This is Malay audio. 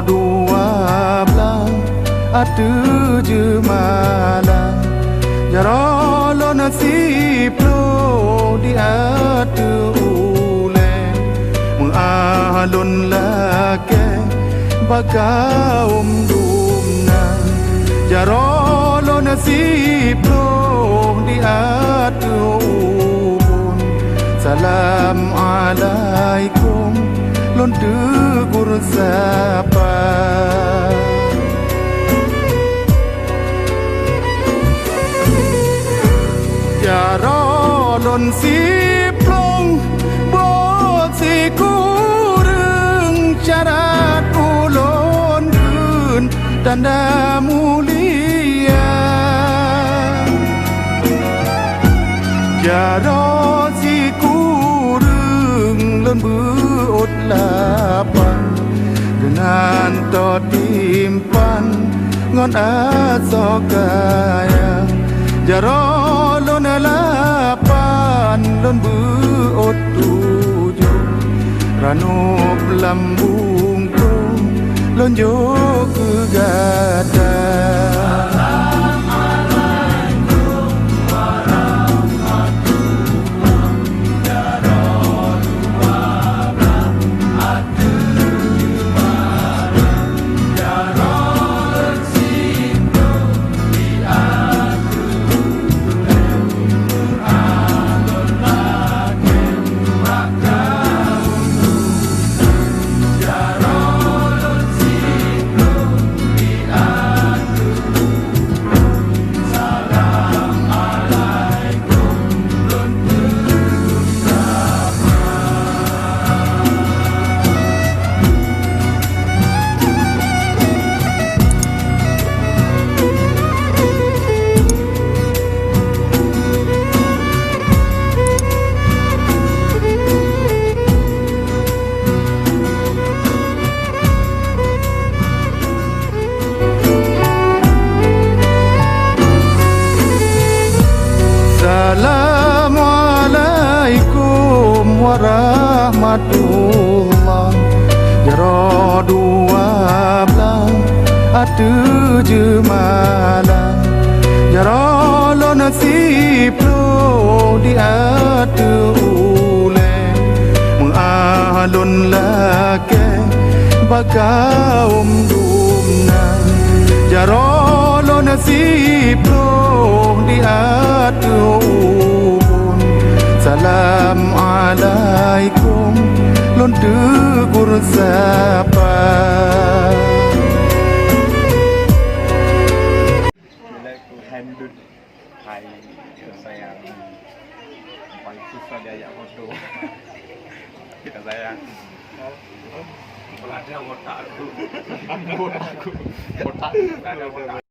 dua belah atu je malam Jaro nasib lo di atu ule Mengalun lake bakaum dumna Jaro nasib lo di atu ubun Salam alaikum lon tegur sapa Jaro lon si plong bo si kureng syarat ulon kun tanda mulia Jaro si kureng lon beut lapan dengan to timpan ngon asokaya Jaro lon lapan lon beut tujuh Ranop lambung tung lon jo kegada Assalamualaikum warahmatullah Jaro dua belah atu je malam Jaro nasib lo di atu ule Mengalun lake bakaum dumna Jaro nasib lo di atu ubun Salam alaikum lon tegur sapa Bila aku handle hai sayang paling susah dia ajak foto kita sayang kalau ada otak aku botak